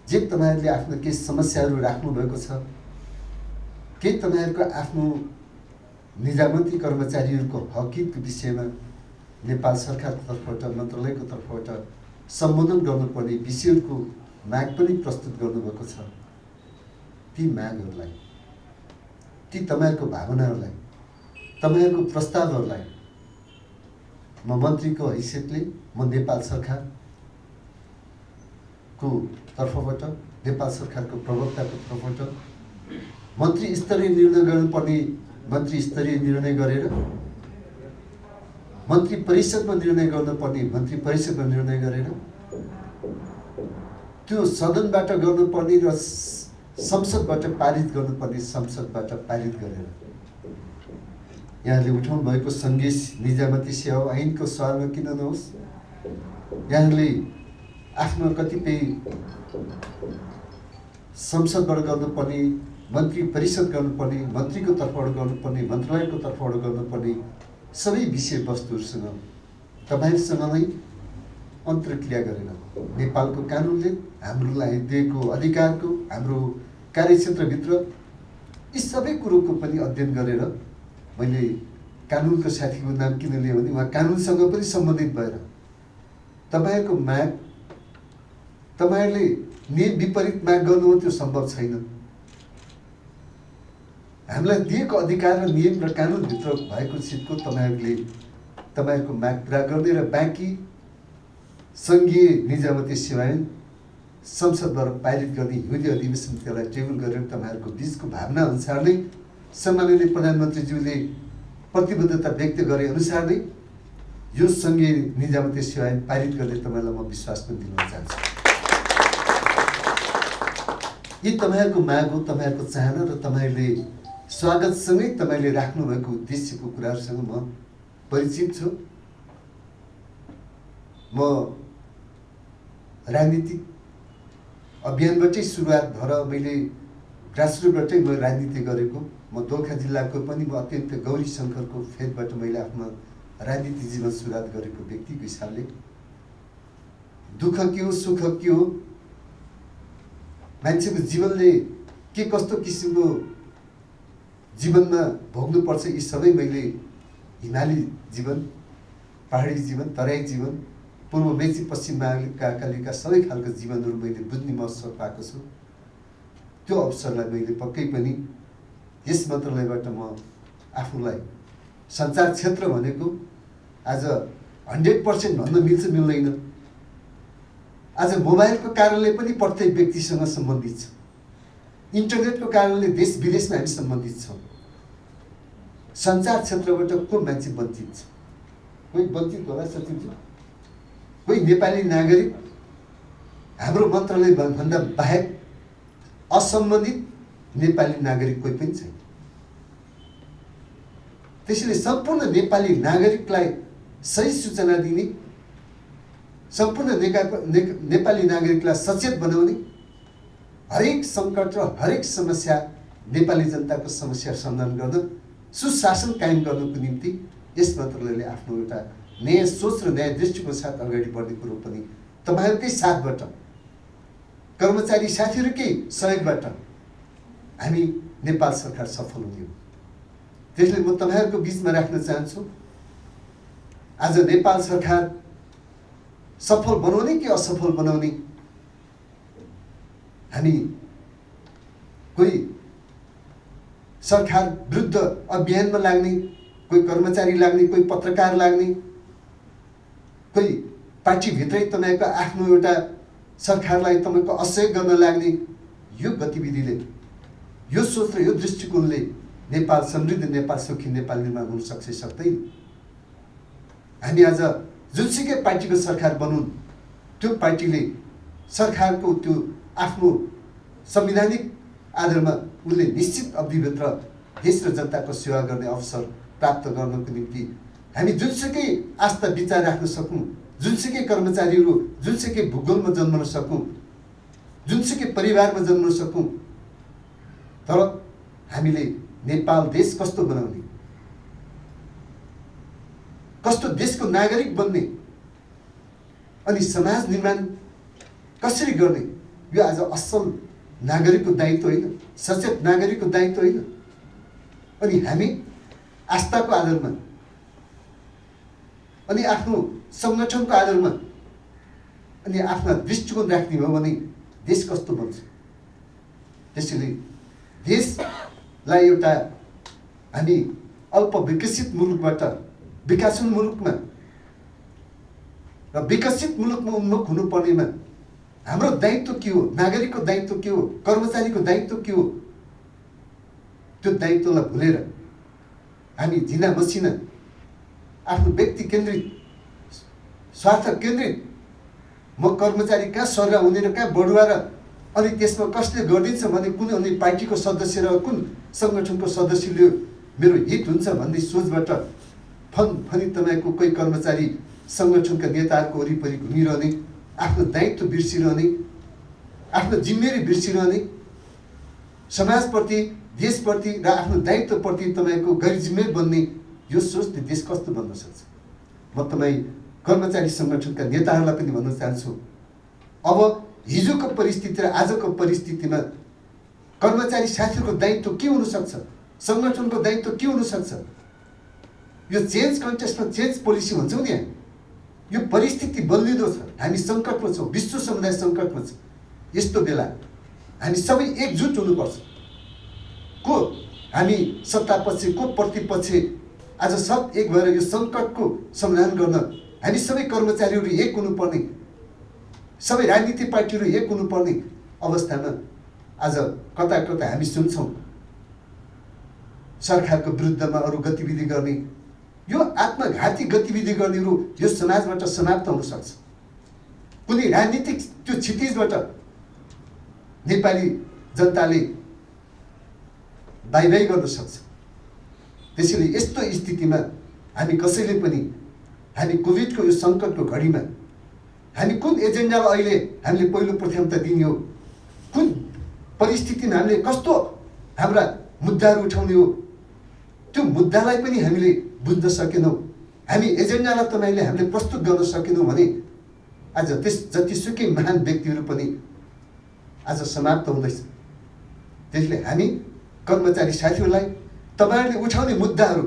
जे तपाईहरुले आफ्नो केही समस्याहरू राख्नु भएको छ, के तपाईहरुको आफ्नो निजामती कर्मचारीहरूको हकको विषयमा नेपाल सरकारको तर्फबाट, मन्त्रालयको तर्फबाट सम्बोधन गर्नुपर्ने विषयहरूको माग पनि प्रस्तुत गर्नुभएको छ। ती मागहरूलाई, ती तपाईहरुको भावनाहरूलाई, तपाईहरुको प्रस्तावहरूलाई म मन्त्रीको हैसियतले, म नेपाल सरकारको तर्फबाट, नेपाल सरकारको प्रवक्ताको तर्फबाट मन्त्री स्तरीय निर्णय गर्नुपर्ने मन्त्री स्तरीय निर्णय गरेर, मन्त्री परिषदमा निर्णय गर्नुपर्ने मन्त्री परिषदमा निर्णय गरेर, त्यो सदनबाट गर्नुपर्ने र संसदबाट पारित गर्नुपर्ने संसदबाट पारित गरेर यहाँले उठाउनु भएको सङ्घीय निजामती सेवा ऐनको सवालमा किन नहोस्, यहाँले आफ्नो कतिपय संसदबाट गर्नुपर्ने, मन्त्री परिषद गर्नुपर्ने, मन्त्रीको तर्फबाट गर्नुपर्ने, मन्त्रालयको तर्फबाट गर्नुपर्ने सबै विषयवस्तुहरूसँग तपाईहरुसँग नै अन्तर्क्रिया गरेर नेपालको कानुनले हामीलाई दिएको अधिकारको, हाम्रो कार्यक्षेत्रभित्र यी सबै कुरोको पनि अध्ययन गरेर, मैले कानुनको साथीको नाम किन लिएँ भने उहाँ कानुनसँग पनि सम्बन्धित भएर तपाईहरुको माग, तपाईहरुले नियम विपरीत माग गर्नु हो त्यो सम्भव छैन। हामीलाई दिएको अधिकार र नियम र कानुनभित्र भएको चिजको तपाईहरुको माग पुरा गर्ने र बाँकी सङ्घीय निजामती सेवा ऐन संसदबाट पारित गर्ने हिउँदे अधिवेशन त्यसलाई टेबल गरेर तपाईहरुको बीचको भावना अनुसार नै, सम्माननीय प्रधानमन्त्रीज्यूले प्रतिबद्धता व्यक्त गरे अनुसार नै यो सङ्घीय निजामती सेवा ऐन पारित गर्ने तपाईलाई म विश्वास पनि दिन चाहन्छु। यी तपाईहरुको माग हो, तपाईहरुको चाहना र तपाईहरुले स्वागतसँगै तपाईले राख्नुभएको उद्देश्यको कुराहरूसँग म परिचित छु। म राजनीतिक अभियानबाटै सुरुवात भएर मैले ग्रासरुटबाटै म राजनीति गरेको, म दोलखा जिल्लाको पनि म अत्यन्त गौरी शङ्करको फेदबाट मैले आफ्नो राजनीति जीवन सुरुवात गरेको व्यक्तिको हिसाबले दुःख के हो, सुख के हो, मान्छेको जीवनले के कस्तो किसिमको जीवनमा भोग्नुपर्छ, यी सबै मैले हिमाली जीवन, पहाडी जीवन, तराई जीवन, पूर्व मेची पश्चिम महाकालीका सबै खालका जीवनहरू मैले बुझ्ने अवसर पाएको छु। त्यो अवसरलाई मैले पक्कै पनि यस मन्त्रालयबाट म आफूलाई सञ्चार क्षेत्र भनेको आज 100% भन्न मिल्छ मिल्दैन, आज मोबाइलको कारणले पनि प्रत्येक व्यक्तिसँग सम्बन्धित छ, इन्टरनेटको कारणले देश विदेशमा हामी सम्बन्धित छौँ। सञ्चार क्षेत्रबाट को मान्छे वञ्चित छ? कोही वञ्चित होला सचिवजी? कोही नेपाली नागरिक हाम्रो मन्त्रालय भन्दा बाहेक असम्बन्धित नेपाली नागरिक कोही पनि छैन। त्यसैले सम्पूर्ण नेपाली नागरिकलाई सही सूचना दिने, सम्पूर्ण नेपाली नागरिकलाई सचेत बनाउने, हरेक सङ्कट र हरेक समस्या नेपाली जनताको समस्या समाधान गर्न, सुशासन कायम गर्नको निम्ति यस मन्त्रालयले आफ्नो एउटा नयाँ सोच र नयाँ दृष्टिको साथ अगाडि बढ्ने कुरो पनि तपाईहरुकै साथबाट, कर्मचारी साथीहरुकै सहयोगबाट हामी नेपाल सरकार सफल हुने हो। त्यसले म तपाईहरुको बीचमा राख्न चाहन्छु, आज नेपाल सरकार सफल बनाउने कि असफल बनाउने, हामी कोही सरकार विरुद्ध अभियानमा लाग्ने, कोही कर्मचारी लाग्ने, कोही पत्रकार लाग्ने, कोही पार्टीभित्रै तपाईको आफ्नो एउटा सरकारलाई तपाईको असहयोग गर्न लाग्ने, यो गतिविधिले, यो सोच र यो दृष्टिकोणले नेपाल समृद्ध, नेपाल सुखी नेपाल निर्माण हुन सक्छ सक्दैन। हामी आज जुनसुकै पार्टीको सरकार बनुन्, त्यो पार्टीले सरकारको त्यो आफ्नो संवैधानिक आधारमा उसले निश्चित अवधिभित्र देश र जनताको सेवा गर्ने अवसर प्राप्त गर्नको निम्ति हामी जुनसुकै आस्था विचार राख्न सकौँ, जुनसुकै कर्मचारीहरू जुनसुकै भूगोलमा जन्मन सकौँ, जुनसुकै परिवारमा जन्मन सकौँ, तर हामीले नेपाल देश कस्तो बनाउने, कस्तो देशको नागरिक बन्ने अनि समाज निर्माण कसरी गर्ने, यो आज असल नागरिकको दायित्व होइन, सचेत नागरिकको दायित्व होइन। अनि हामी आस्थाको आधारमा अनि आफ्नो संगठनको आधारमा अनि आफ्ना दृष्टिकोण राख्ने हो भने देश कस्तो बन्छ? त्यसैले देशलाई एउटा हामी अल्प विकसित मुलुकबाट विकासशील मुलुकमा र विकसित मुलुकमा उन्मुख हुनुपर्नेमा हाम्रो दायित्व के हो, नागरिकको दायित्व के हो, कर्मचारीको दायित्व के हो, त्यो दायित्वलाई भुलेर हामी झिना मसिना आफ्नो व्यक्ति केन्द्रित, स्वार्थ केन्द्रित, म कर्मचारी कहाँ सरुवा हुने र कहाँ बढुवा र अनि त्यसमा कसले गरिदिन्छ भने कुन अनि पार्टीको सदस्य र कुन सङ्गठनको सदस्यले मेरो हित हुन्छ भन्ने सोचबाट फनी तपाईँको कोही कर्मचारी सङ्गठनका नेताहरूको वरिपरि घुमिरहने, आफ्नो दायित्व बिर्सिरहने, आफ्नो जिम्मेवारी बिर्सिरहने, समाजप्रति, देशप्रति र आफ्नो दायित्वप्रति तपाईँको गैरजिम्मेवार बन्ने यो सोचले देश कस्तो बन्न सक्छ? म तपाईँ कर्मचारी सङ्गठनका नेताहरूलाई पनि भन्न चाहन्छु, अब हिजोको परिस्थिति र आजको परिस्थितिमा कर्मचारी साथीहरूको दायित्व के हुनसक्छ, सङ्गठनको दायित्व के हुनसक्छ? यो चेन्ज कन्टेस्टमा चेन्ज पोलिसी भन्छौँ नि, यो परिस्थिति बदलिँदो छ, हामी सङ्कटमा छौँ, विश्व समुदाय सङ्कटमा छ। यस्तो बेला हामी सबै एकजुट हुनुपर्छ। को हामी सत्तापक्ष, को प्रतिपक्ष, आज सब एक भएर यो सङ्कटको समाधान गर्न हामी सबै कर्मचारीहरू एक हुनुपर्ने, सबै राजनीतिक पार्टीहरू एक हुनुपर्ने अवस्थामा आज कता कता हामी सुन्छौँ सरकारको विरुद्धमा अरू गतिविधि गर्ने, यो आत्मघाती गतिविधि गर्नेहरू यो समाजबाट समाप्त हुन सक्छ। कुनै राजनीतिक त्यो क्षितिजबाट नेपाली जनताले बाई गर्न सक्छ। त्यसैले यस्तो स्थितिमा हामी कसैले पनि हामी कोभिडको यो सङ्कटको घडीमा हामी कुन एजेन्डालाई अहिले हामीले पहिलो प्राथमिकता दिने हो, कुन परिस्थितिमा हामीले कस्तो हाम्रा मुद्दाहरू उठाउने हो, त्यो मुद्दालाई पनि हामीले बुझ्न सकेनौँ, हामी एजेन्डालाई तपाईँले हामीले प्रस्तुत गर्न सकेनौँ भने आज त्यस जतिसुकै महान व्यक्तिहरू पनि आज समाप्त हुँदैछ। त्यसले हामी कर्मचारी साथीहरूलाई तपाईँहरूले उठाउने मुद्दाहरू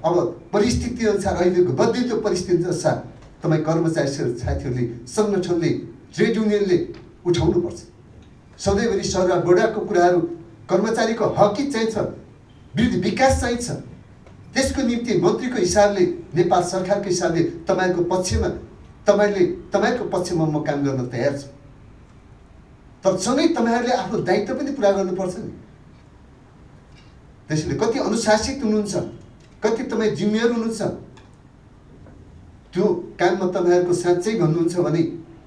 अब परिस्थिति अनुसार, अहिलेको बदलिँदो परिस्थिति अनुसार तपाईँ कर्मचारी साथीहरूले, सङ्गठनले, ट्रेड युनियनले उठाउनुपर्छ। सधैँभरि सरुवा बढाको कुराहरू, कर्मचारीको हकी चाहिन्छ, वृद्धि विकास चाहिन्छ, त्यसको निम्ति मन्त्रीको हिसाबले, नेपाल सरकारको हिसाबले तपाईँको पक्षमा, तपाईँको पक्षमा म काम गर्न तयार छु। तर सँगै तपाईँहरूले आफ्नो दायित्व पनि पुरा गर्नुपर्छ नि। त्यसैले कति अनुशासित हुनुहुन्छ, कति तपाईँ जिम्मेवार हुनुहुन्छ, त्यो काममा तपाईँहरूको साँच्चै भन्नुहुन्छ भने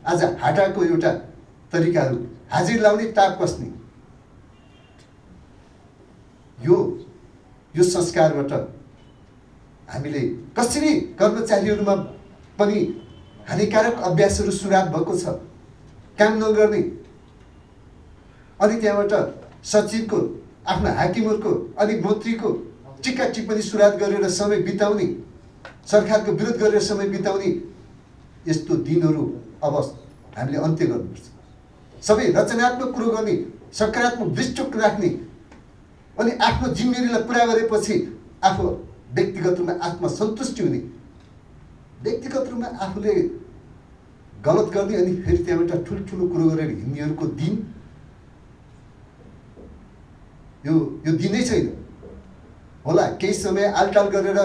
आज हाटाको एउटा तरिकाहरू, हाजिर लाउने, टाप कस्ने, यो संस्कारबाट हामीले कसरी कर्मचारीहरूमा पनि हानिकारक अभ्यासहरू सुरुवात भएको छ, काम नगर्ने, अनि त्यहाँबाट सचिवको, आफ्ना हाकिमहरूको अनि मन्त्रीको टिक्का टिप्पणी सुरुवात गरेर समय बिताउने, सरकारको विरोध गरेर समय बिताउने, यस्तो दिनहरू अब हामीले अन्त्य गर्नुपर्छ। सबै रचनात्मक कुरो गर्ने, सकारात्मक दृष्टिकोण राख्ने, अनि आफ्नो जिम्मेवारीलाई पुरा गरेपछि आफू व्यक्तिगत रूपमा आत्मसन्तुष्टि हुने, व्यक्तिगत रूपमा आफूले गलत गर्ने अनि फेरि त्यहाँबाट ठुल्ठुलो कुरो गरेर हिँड्नेहरूको दिन यो दिनै छैन होला। केही समय आलटाल गरेर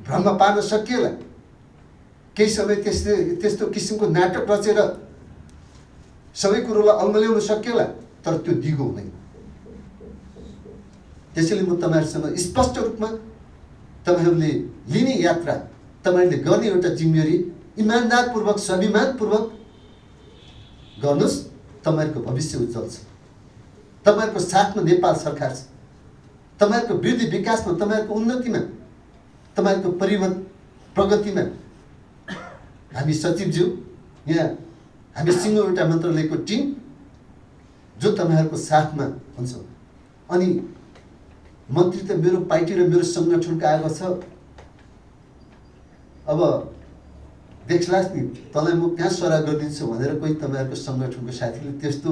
भ्रममा पार्न सकिएला, केही समय त्यस्तो किसिमको नाटक रचेर सबै कुरोलाई अल्मल्याउन सकिएला, तर त्यो दिगो हुँदैन। त्यसैले म तपाईँहरूसँग स्पष्ट रूपमा तपाईँहरूले लिने यात्रा, तपाईँहरूले गर्ने एउटा जिम्मेवारी इमान्दारपूर्वक, स्वाभिमानपूर्वक गर्नुहोस्। तपाईँहरूको भविष्य उज्जवल छ, तपाईँहरूको साथमा नेपाल सरकार छ, तपाईँहरूको वृद्धि विकासमा, तपाईँहरूको उन्नतिमा, तपाईँहरूको परिवर्तन प्रगतिमा हामी सचिवज्यू, यहाँ हामी सिङ्गो एउटा मन्त्रालयको टिम जो तपाईँहरूको साथमा हुन्छ। अनि मन्त्री त मेरो पार्टी र मेरो सङ्गठनको आएको छ, अब देख्लास् नि तँलाई म कहाँ सराह गरिदिन्छु भनेर कोही तपाईँहरूको सङ्गठनको साथीले त्यस्तो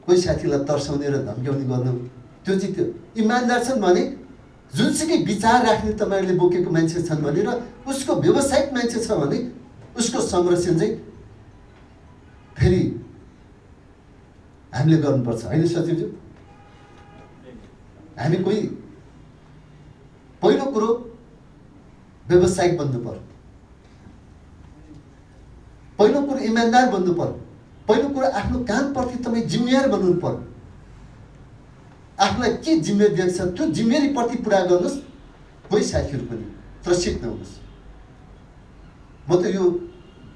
कोही साथीलाई तर्साउने र धम्क्याउने गर्नु त्यो चाहिँ त्यो इमान्दार छन् भने जुनसुकै विचार राख्ने तपाईँहरूले बोकेको मान्छे छन् भने र उसको व्यावसायिक मान्छे छ भने उसको संरक्षण चाहिँ फेरि हामीले गर्नुपर्छ होइन सचिवज्यू। हामी कोही पहिलो कुरो व्यावसायिक बन्नु पर्यो, पहिलो कुरो इमान्दार बन्नु पर्यो, पहिलो कुरो आफ्नो कामप्रति तपाईँ जिम्मेवार बन्नु पर्यो। आफूलाई के जिम्मेवारी दिएको छ त्यो जिम्मेवारीप्रति पुरा गर्नुहोस्। कोही साथीहरू पनि त्रसित नहुनुहोस्। म त यो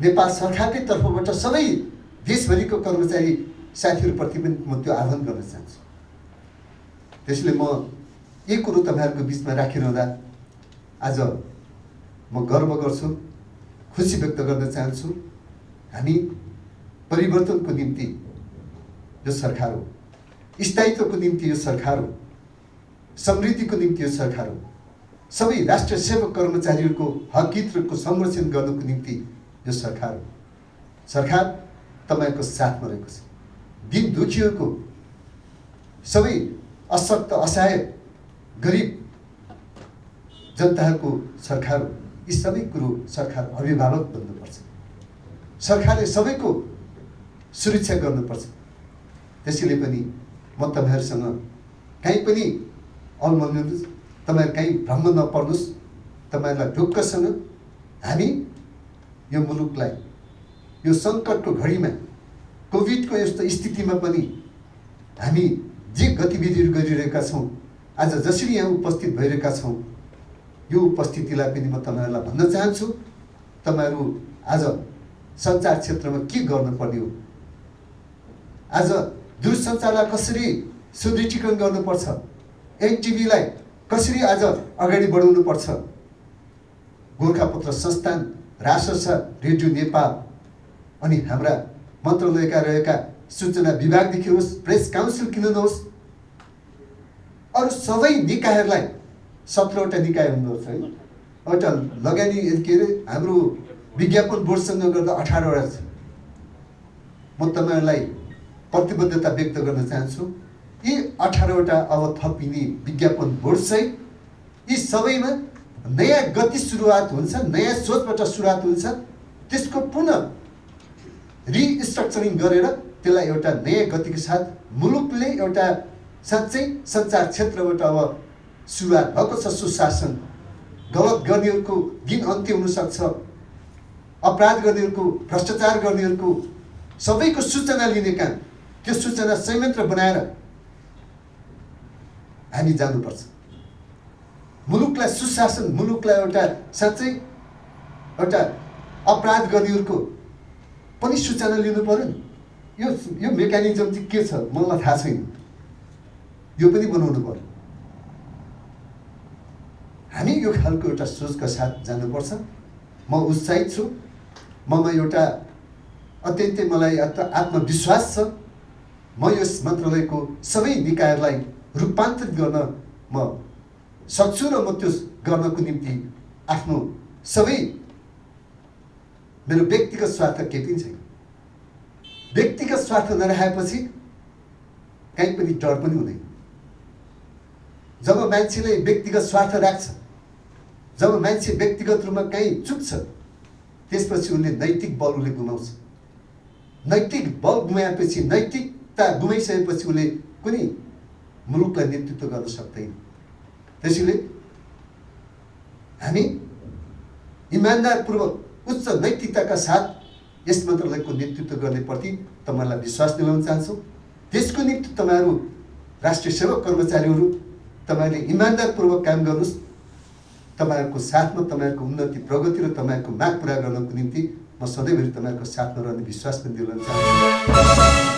नेपाल सरकारकै तर्फबाट सबै देशभरिको कर्मचारी साथीहरूप्रति पनि म त्यो आह्वान गर्न चाहन्छु। त्यसैले म एक कुरो तपाईँहरूको बिचमा राखिरहँदा आज म गर्व गर्छु, खुसी व्यक्त गर्न चाहन्छु। हामी परिवर्तनको निम्ति यो सरकार हो, स्थायित्वको निम्ति यो सरकार हो, समृद्धिको निम्ति यो सरकार हो। सबै राष्ट्र सेवक कर्मचारीहरूको हक हितको संरक्षण गर्नको निम्ति यो सरकार हो। सरकार तपाईँको साथमा रहेको छ। दिन दुखीहरूको, सबै अशक्त असहाय गरिब जनताहरूको सरकार हो। यी सबै कुरो सरकार अभिभावक बन्नुपर्छ। सरकारले सबैको सुरक्षा गर्नुपर्छ। त्यसैले पनि म तपाईँहरूसँग कहीँ पनि अलमल्नुहोस्, तपाईँहरू कहीँ भ्रम नपर्नुहोस्। तपाईँहरूलाई ढुक्कसँग हामी यो मुलुकलाई यो सङ्कटको घडीमा, कोभिडको यस्तो स्थितिमा पनि हामी जे गतिविधिहरू गरिरहेका छौँ, आज जसरी यहाँ उपस्थित भइरहेका छौँ, यो उपस्थितिलाई पनि म तपाईँहरूलाई भन्न चाहन्छु। तपाईँहरू आज सञ्चार क्षेत्रमा के गर्नुपर्ने हो, आज दूरसञ्चारलाई कसरी सुदृढीकरण गर्नुपर्छ, एनटिभीलाई कसरी आज अगाडि बढाउनुपर्छ, गोर्खापत्र संस्थान, रासस, रेडियो नेपाल अनि हाम्रा मन्त्रालयका रहेका सूचना विभागदेखि होस्, प्रेस काउन्सिल किन नहोस्, अरू सबै निकायहरूलाई 17वटा निकाय हुँदोरहेछ है। एउटा लगानी के अरे हाम्रो विज्ञापन बोर्डसँग गर्दा 18वटा छ। म तपाईँहरूलाई प्रतिबद्धता व्यक्त गर्न चाहन्छु। यी 18वटा अब थपिने विज्ञापन बोर्डसहित यी सबैमा नयाँ गति सुरुवात हुन्छ, नयाँ सोचबाट सुरुवात हुन्छ। त्यसको पुनः रिस्ट्रक्चरिङ गरेर त्यसलाई एउटा नयाँ गतिको साथ मुलुकले एउटा साँच्चै सञ्चार क्षेत्रबाट अब सुरुवात भएको छ। सुशासन, गलत गर्नेहरूको दिन अन्त्य हुनसक्छ, अपराध गर्नेहरूको, भ्रष्टाचार गर्नेहरूको सबैको सूचना लिने काम, त्यो सूचना संयन्त्र बनाएर हामी जानुपर्छ। मुलुकलाई सुशासन, मुलुकलाई एउटा साँच्चै एउटा अपराध गर्नेहरूको पनि सूचना लिनु पर्यो नि। यो मेकानिजम चाहिँ के छ मलाई थाहा छैन, यो पनि बनाउनु पर्यो। हामी यो खालको एउटा सोचका साथ जानुपर्छ। म उत्साहित छु। ममा एउटा अत्यन्तै मलाई आत्मविश्वास छ। म यस मन्त्रालयको सबै निकायहरूलाई रूपान्तरित गर्न म सक्छु र म त्यो गर्नको निम्ति आफ्नो सबै मेरो व्यक्तिगत स्वार्थ केही पनि छैन। व्यक्तिगत स्वार्थ नराखेपछि कहीँ पनि डर पनि हुँदैन। जब मान्छेले व्यक्तिगत स्वार्थ राख्छ, जब मान्छे व्यक्तिगत रूपमा कहीँ चुक्छ, त्यसपछि उसले नैतिक बल उसले गुमाउँछ। नैतिक बल गुमाएपछि, नैतिकता गुमाइसकेपछि उसले कुनै मुलुकलाई नेतृत्व गर्न सक्दैन। त्यसैले हामी इमान्दारपूर्वक उच्च नैतिकताका साथ यस मन्त्रालयको नेतृत्व गर्नेप्रति तपाईँलाई विश्वास दिलाउन चाहन्छु। त्यसको निम्ति तपाईँहरू राष्ट्रिय सेवक कर्मचारीहरू तपाईँले इमान्दारपूर्वक काम गर्नुहोस्। तपाईँहरूको साथमा तपाईँहरूको उन्नति, प्रगति र तपाईँहरूको माग पुरा गर्नको निम्ति म सधैँभरि तपाईँहरूको साथमा रहने विश्वास पनि दिलाउन चाहन्छु।